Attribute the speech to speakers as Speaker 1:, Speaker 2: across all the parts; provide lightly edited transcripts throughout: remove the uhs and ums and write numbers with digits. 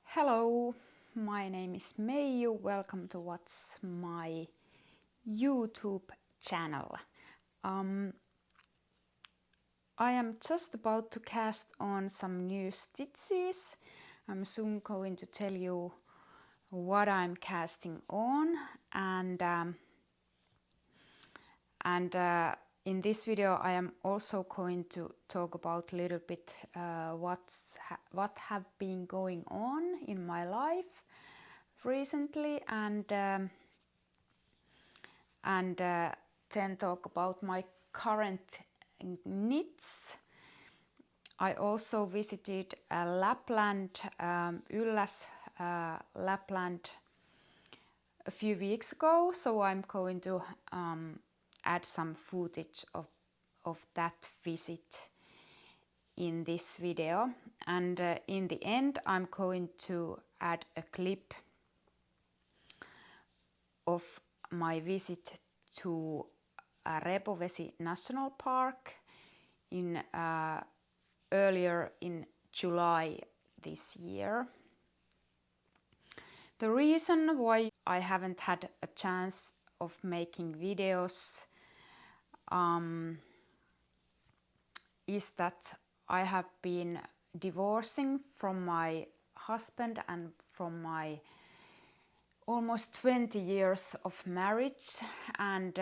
Speaker 1: Hello, my name is Meiju. Welcome to what's my YouTube channel. I am just about to cast on some new stitches. I'm soon going to tell you what I'm casting on, and in this video I am also going to talk about a little bit what have been going on in my life recently, and then talk about my current knits. I also visited Lapland, Ylläs, Lapland a few weeks ago, so I'm going to add some footage of that visit in this video, and in the end I'm going to add a clip of my visit to Repovesi National Park in earlier in July this year. The reason why I haven't had a chance of making videos is that I have been divorcing from my husband and from my almost 20 years of marriage, and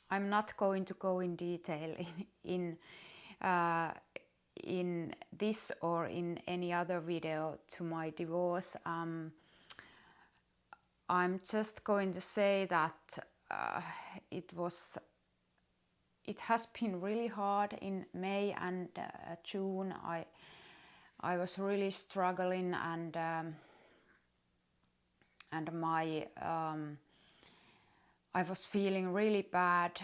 Speaker 1: I'm not going to go in detail in this or in any other video to my divorce. I'm just going to say that it has been really hard in May and June. I was really struggling, and my I was feeling really bad.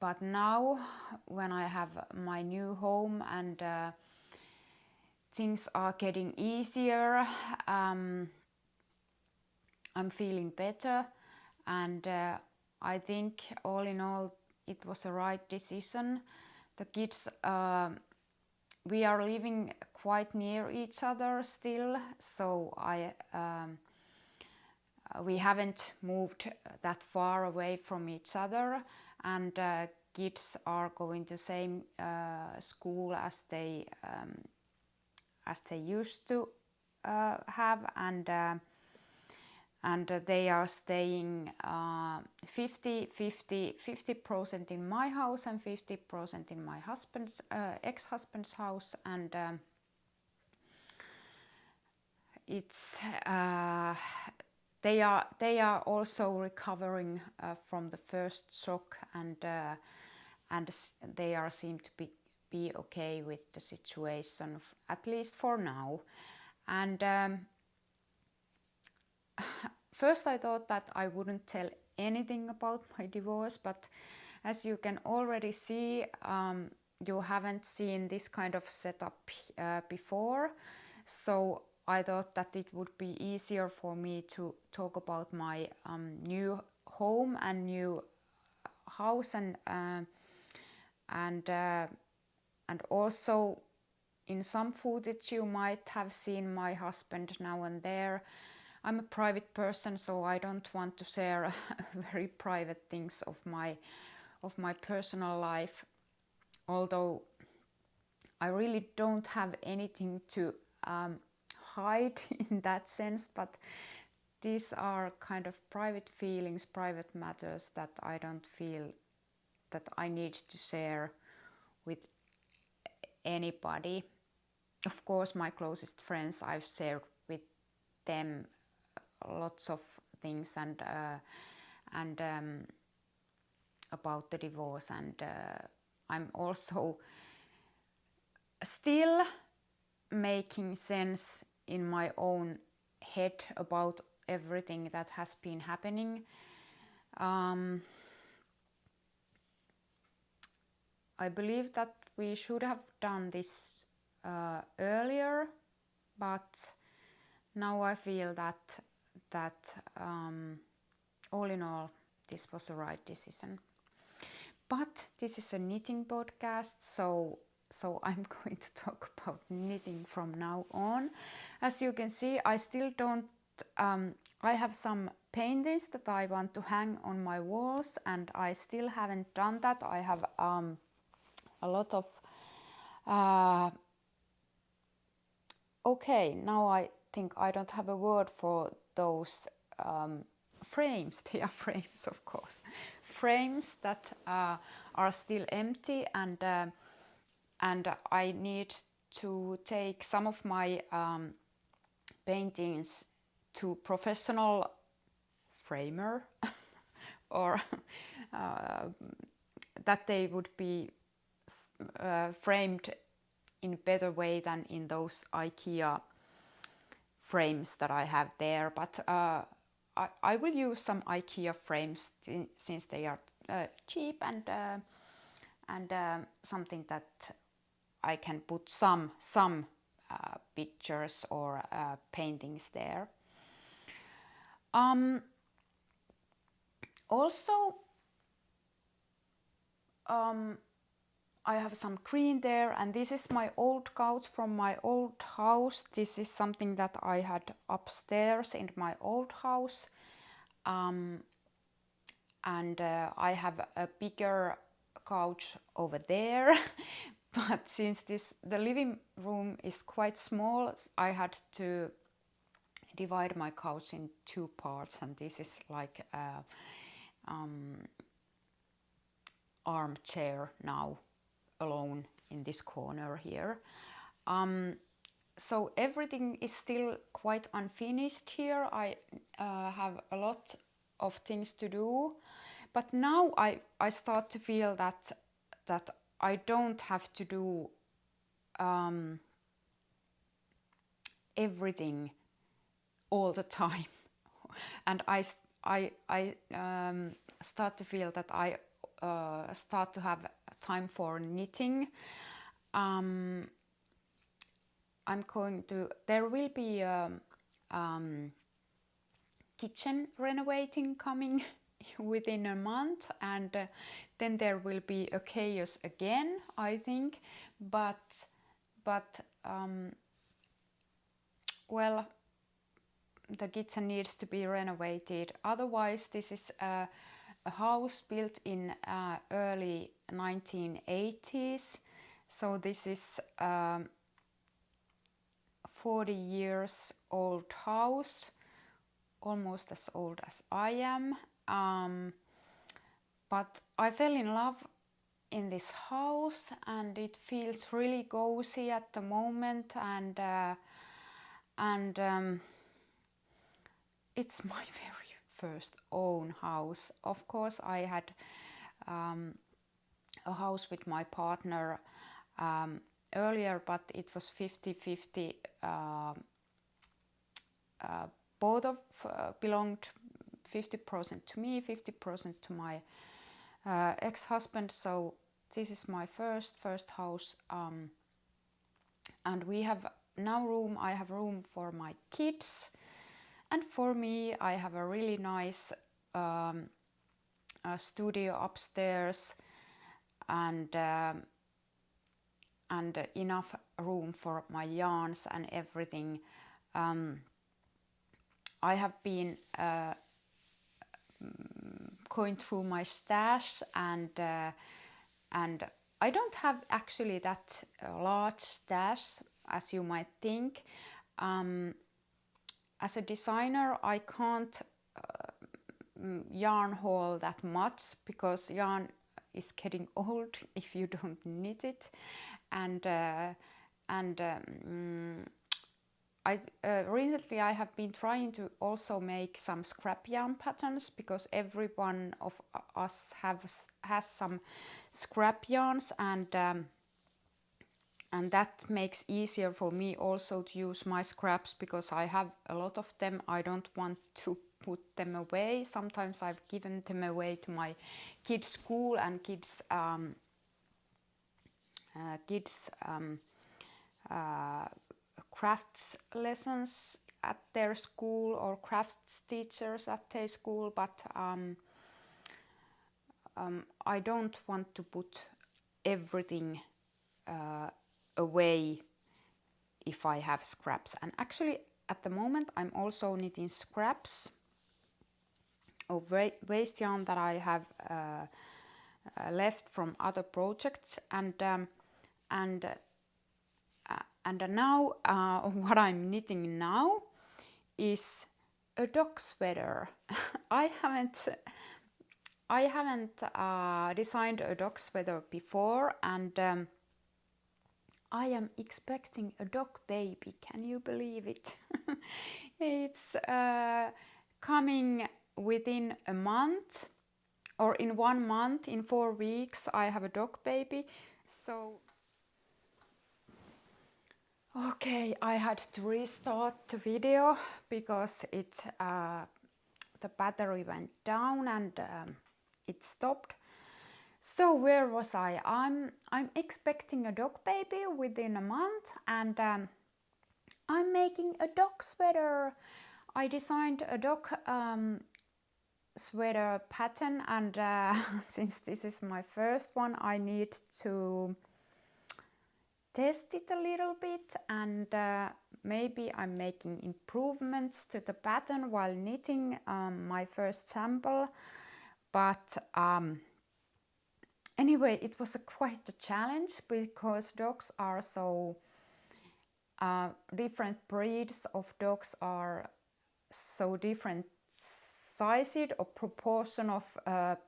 Speaker 1: But now, when I have my new home and things are getting easier, I'm feeling better, and I think all in all it was the right decision. The kids, we are living quite near each other still, so we haven't moved that far away from each other, and kids are going to same school as they used to have, and they are staying 50% in my house and 50% in my husband's ex-husband's house, and it's they are also recovering from the first shock, and they seem to be okay with the situation, at least for now. And first I thought that I wouldn't tell anything about my divorce, but as you can already see, you haven't seen this kind of setup before, so I thought that it would be easier for me to talk about my new home and new house, and also in some footage you might have seen my husband now and there. I'm a private person, so I don't want to share very private things of my personal life, although I really don't have anything to hide in that sense, but these are kind of private feelings, private matters that I don't feel that I need to share with anybody. Of course, my closest friends, I've shared with them lots of things and about the divorce, and I'm also still making sense in my own head about everything that has been happening. I believe that we should have done this earlier, but now I feel that all in all this was the right decision. But this is a knitting podcast, so I'm going to talk about knitting from now on. As you can see, I still don't, I have some paintings that I want to hang on my walls, and I still haven't done that. I have a lot of, okay, now I think I don't have a word for those frames. They are frames, of course. Frames that are still empty, and I need to take some of my paintings to professional framer or that they would be framed in a better way than in those IKEA frames that I have there. But I will use some IKEA frames since they are cheap and something that I can put some pictures or paintings there. Also, I have some green there, and this is my old couch from my old house. This is something that I had upstairs in my old house, and I have a bigger couch over there. But since the living room is quite small, I had to divide my couch in two parts, and this is like a armchair now, alone in this corner here. So everything is still quite unfinished here. I have a lot of things to do, but now I start to feel that I don't have to do everything all the time, and I start to feel that I start to have time for knitting. There will be kitchen renovating coming within a month, and then there will be a chaos again, I think. But well, the kitchen needs to be renovated. Otherwise, this is a house built in early 1980s. So this is 40 years old house, almost as old as I am. But I fell in love in this house, and it feels really cozy at the moment, and it's my very first own house. Of course, I had a house with my partner earlier, but it was 50-50. Both of belonged 50% to me, 50% to my ex-husband. So this is my first house, and we have now room. I have room for my kids, and for me, I have a really nice studio upstairs, and enough room for my yarns and everything. I have been going through my stash, and I don't have actually that large stash as you might think. As a designer, I can't yarn haul that much, because yarn is getting old if you don't knit it. And recently I have been trying to also make some scrap yarn patterns, because every one of us has some scrap yarns, and that makes easier for me also to use my scraps, because I have a lot of them. I don't want to put them away. Sometimes I've given them away to my kids' school and kids crafts lessons at their school, or crafts teachers at their school, but I don't want to put everything away if I have scraps. And actually at the moment I'm also knitting scraps of waste yarn that I have left from other projects, and now what I'm knitting now is a dog sweater. I haven't designed a dog sweater before, and I am expecting a dog baby. Can you believe it? It's coming within a month, or in 1 month, in 4 weeks I have a dog baby. So okay, I had to restart the video because the battery went down and it stopped. So where was I? I'm expecting a dog baby within a month, and I'm making a dog sweater. I designed a dog sweater pattern, and since this is my first one, I need to test it a little bit, and maybe I'm making improvements to the pattern while knitting my first sample. But anyway, it was quite a challenge, because dogs are so different. Breeds of dogs are so different sized, or proportion of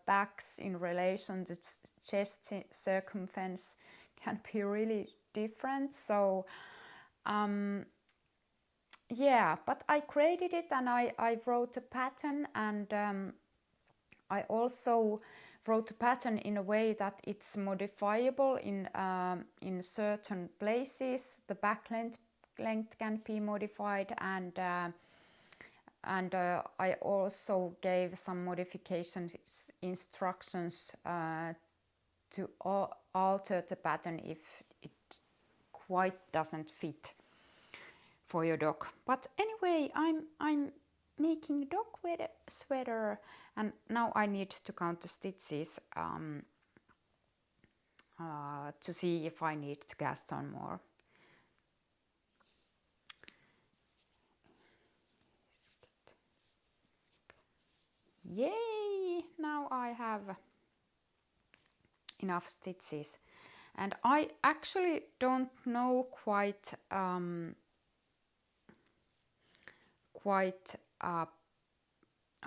Speaker 1: backs in relation to chest circumference can be really different. So yeah, but I created it, and I wrote a pattern, and I also wrote a pattern in a way that it's modifiable in certain places. The back length can be modified, and I also gave some modification instructions to alter the pattern if it quite doesn't fit for your dog. But anyway, I'm making a dog sweater, and now I need to count the stitches to see if I need to cast on more. Yay! Now I have enough stitches, and I actually don't know quite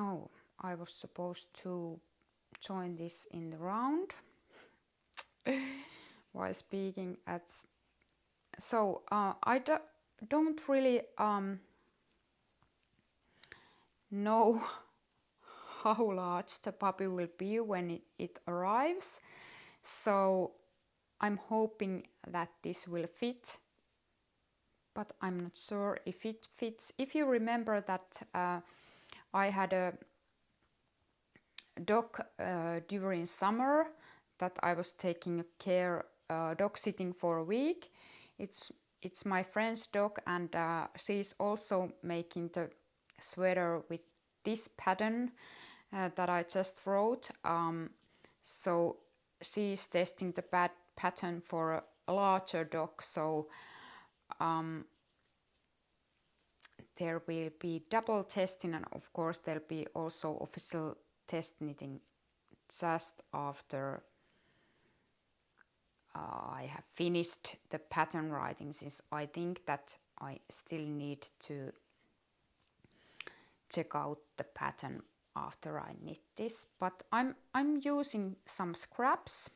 Speaker 1: oh, I was supposed to join this in the round while speaking at. So I don't really know how large the puppy will be when it arrives. So I'm hoping that this will fit, but I'm not sure if it fits. If you remember that I had a dog during summer that I was taking care dog sitting for a week. It's my friend's dog, and she's also making the sweater with this pattern that I just wrote. So she's testing the pattern for a larger dog. So there will be double testing, and of course there'll be also official test knitting just after I have finished the pattern writing, since I think that I still need to check out the pattern after I knit this, but I'm using some scraps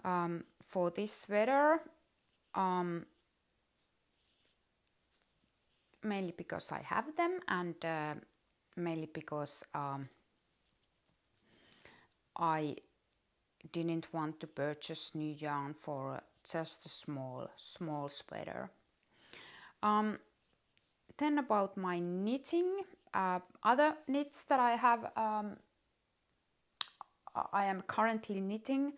Speaker 1: for this sweater, mainly because I have them, and mainly because I didn't want to purchase new yarn for just a small sweater. Then about my knitting, other knits that I have, I am currently knitting.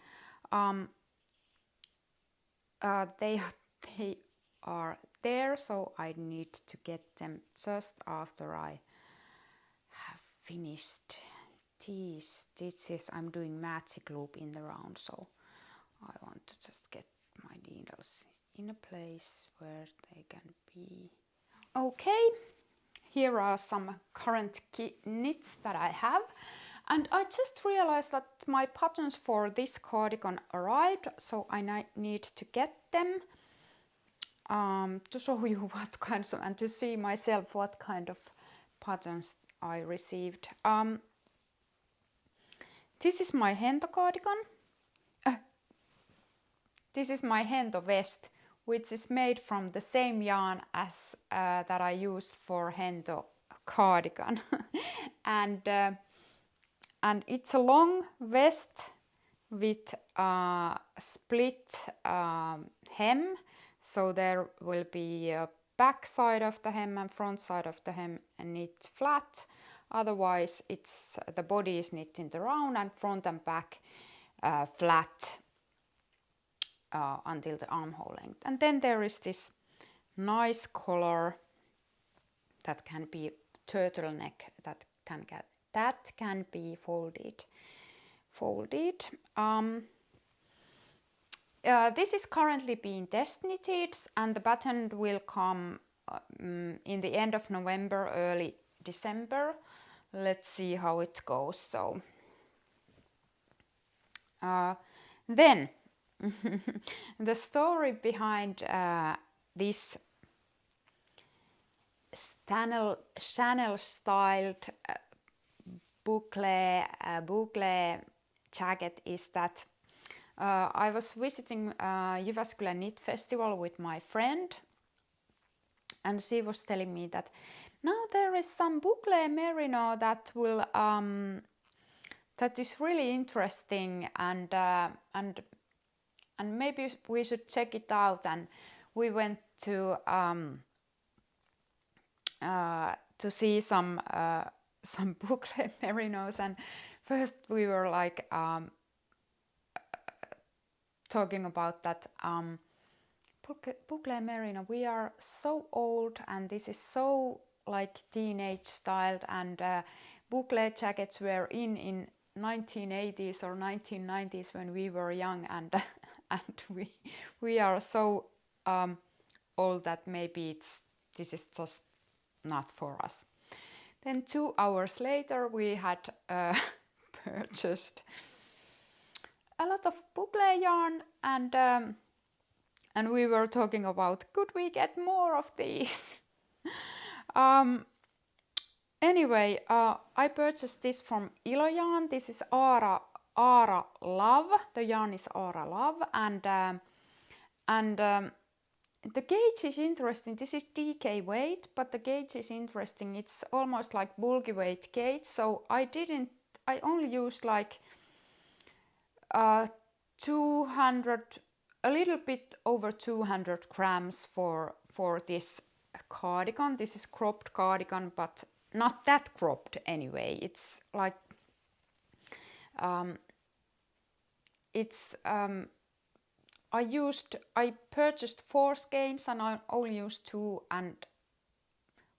Speaker 1: They are there, so I need to get them just after I have finished these stitches. I'm doing magic loop in the round, so I want to just get my needles in a place where they can be. Okay, here are some current knits that I have, and I just realized that my patterns for this cardigan arrived, so I need to get them to show you what kinds of, and to see myself what kind of patterns I received. This is my Hento cardigan. This is my Hento vest, which is made from the same yarn as that I used for Hento cardigan. and it's a long vest with split hem, so there will be a back side of the hem and front side of the hem and knit flat. Otherwise, it's the body is knit in the round and front and back flat until the armhole length. And then there is this nice collar that can be turtleneck that can be folded. This is currently being test knitted, and the pattern will come in the end of November, early December. Let's see how it goes. So then the story behind this Chanel styled boucle jacket is that I was visiting Jyväskylä Knit Festival with my friend, and she was telling me that now there is some boucle merino that will that is really interesting, and maybe we should check it out. And we went to see some boucle merinos, and first we were like talking about that boucle merino. We are so old, and this is so like teenage styled, and boucle jackets were in 1980s or 1990s when we were young, and we are so old that maybe this is just not for us. Then 2 hours later we had purchased a lot of boucle yarn, and we were talking about, could we get more of these? Anyway, I purchased this from Ylläs. This is Aara Love. The yarn is Aara Love, and the gauge is interesting. This is DK weight, but the gauge is interesting. It's almost like bulky weight gauge. So I only used like 200, a little bit over 200 grams for this cardigan. This is cropped cardigan, but not that cropped anyway. It's like I purchased 4 skeins, and I only used 2 and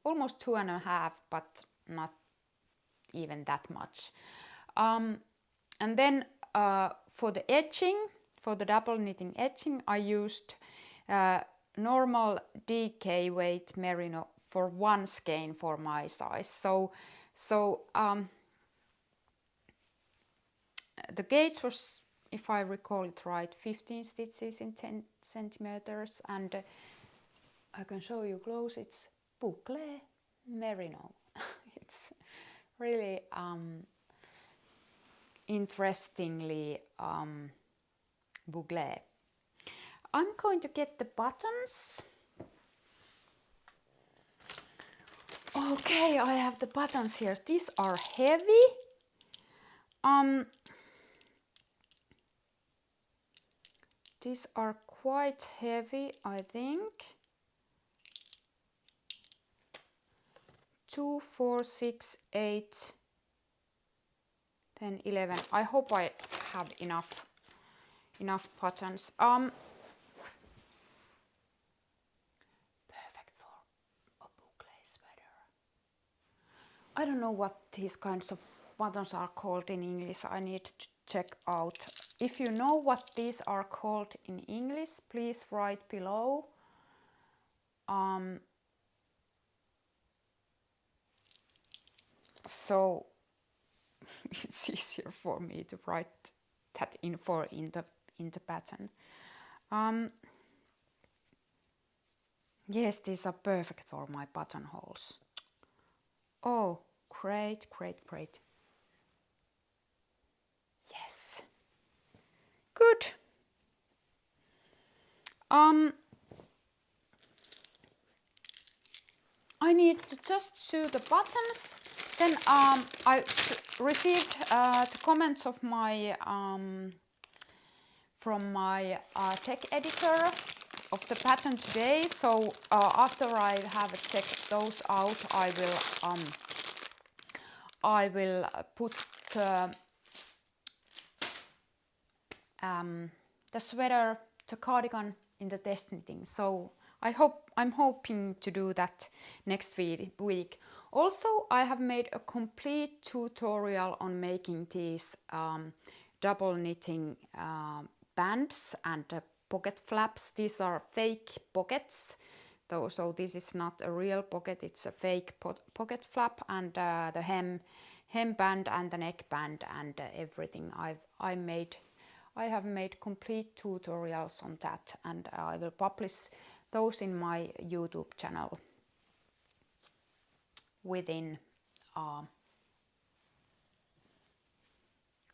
Speaker 1: almost 2.5, but not even that much. And then for the edging, for the double knitting edging, I used normal DK weight merino for 1 skein for my size. So the gauge was, if I recall it right, 15 stitches in 10 centimeters, and I can show you close. It's boucle merino. It's really interestingly bouclé. I'm going to get the buttons. Okay, I have the buttons here. These are heavy. These are quite heavy, I think. 2, 4, 6, 8, 10, 11. I hope I have enough buttons. Perfect for a bouclé sweater. I don't know what these kinds of buttons are called in English. I need to check out. If you know what these are called in English, please write below. So it's easier for me to write that info in the pattern. Yes, these are perfect for my buttonholes. Oh, great, great, great. Yes. Good. I need to just sew the buttons. Then I received the comments of my from my tech editor of the pattern today. So after I have checked those out, I will put the sweater, the cardigan in the test knitting. So I'm hoping to do that next week. Also, I have made a complete tutorial on making these double knitting bands and pocket flaps. These are fake pockets. So this is not a real pocket, it's a fake pocket flap, and the hem band and the neck band and everything. I have made complete tutorials on that, and I will publish those in my YouTube channel within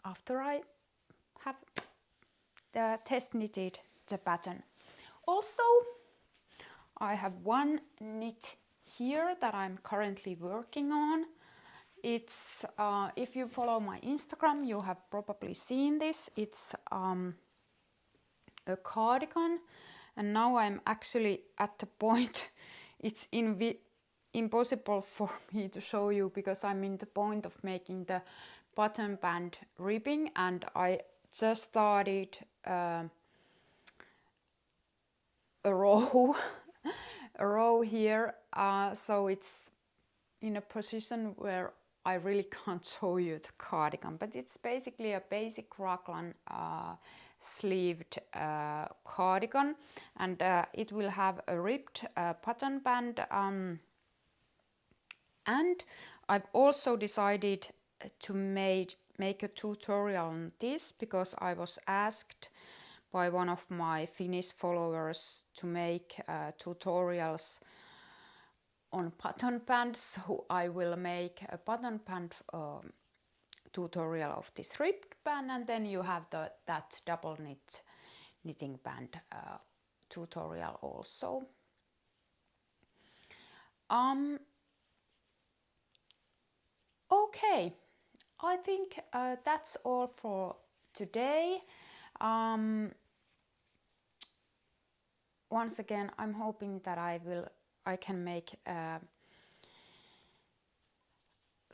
Speaker 1: after I have test knitted the pattern. Also, I have one knit here that I'm currently working on. It's if you follow my Instagram, you have probably seen this. It's a cardigan, and now I'm actually at the point it's impossible for me to show you because I'm in the point of making the button band ribbing, and I just started a row a row here, so it's in a position where I really can't show you the cardigan, but it's basically a basic raglan sleeved cardigan, and it will have a ribbed button band, and I've also decided to make a tutorial on this because I was asked by one of my Finnish followers to make tutorials on button bands, so I will make a button band tutorial of this ribbed band, and then you have that double knitting band tutorial also. Okay, I think that's all for today. Once again, I'm hoping that I can make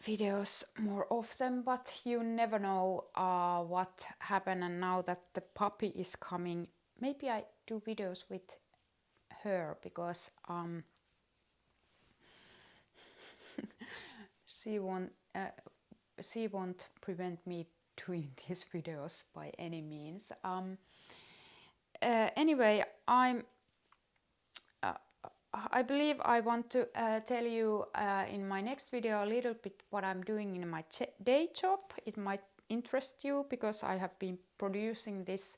Speaker 1: videos more often, but you never know what happened. And now that the puppy is coming, maybe I do videos with her, because she won't prevent me doing these videos by any means. Anyway, I believe I want to tell you in my next video a little bit what I'm doing in my day job. It might interest you because I have been producing this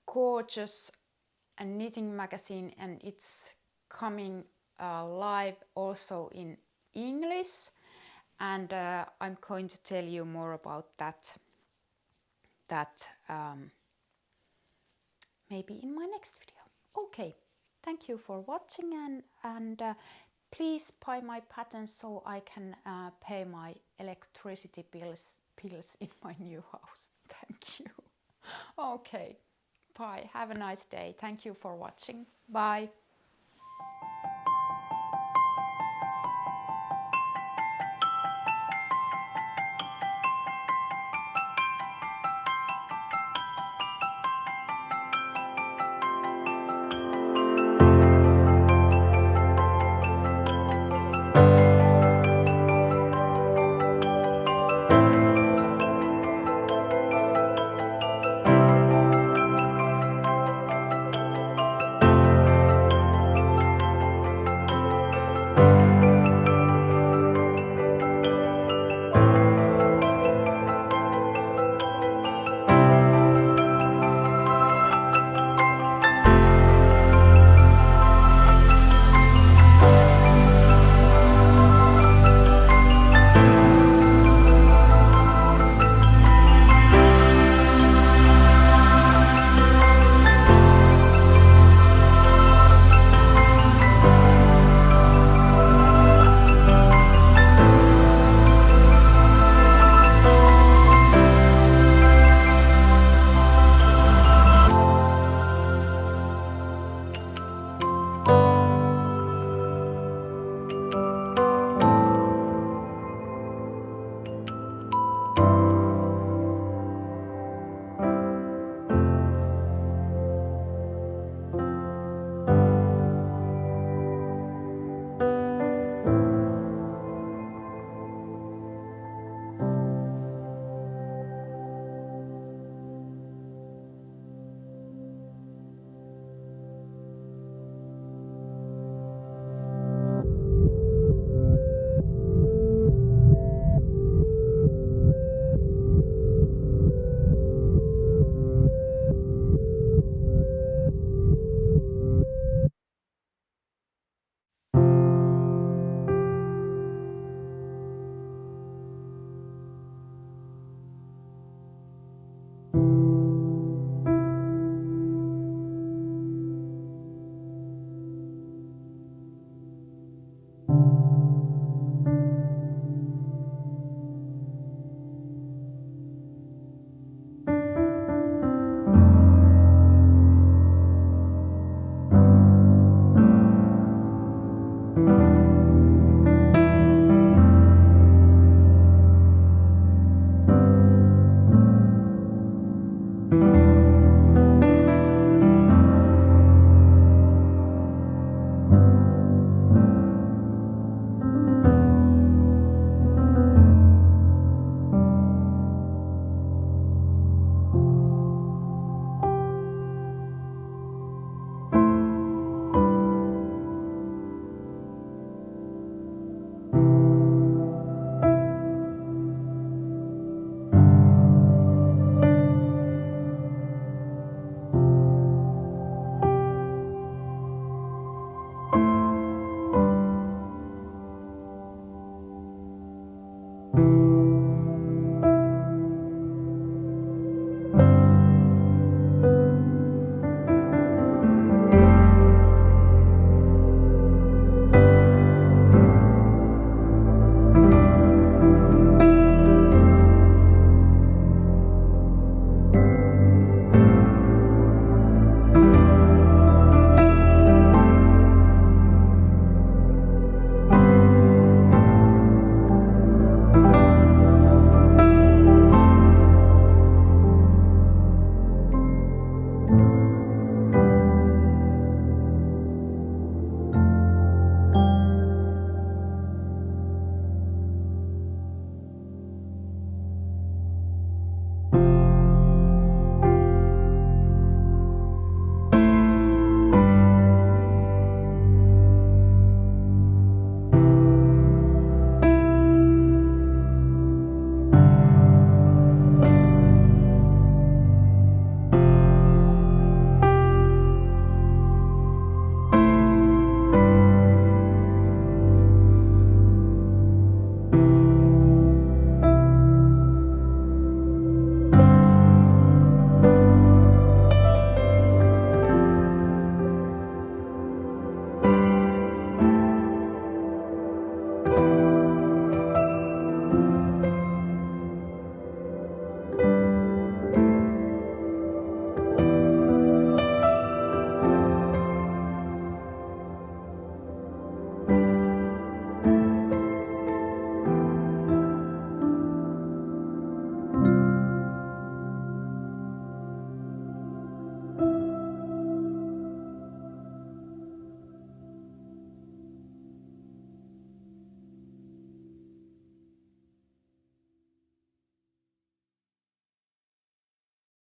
Speaker 1: gorgeous knitting magazine, and it's coming live also in English, and I'm going to tell you more about that maybe in my next video. Okay, thank you for watching, and please buy my patterns so I can pay my electricity bills in my new house. Thank you. Okay, bye. Have a nice day. Thank you for watching. Bye.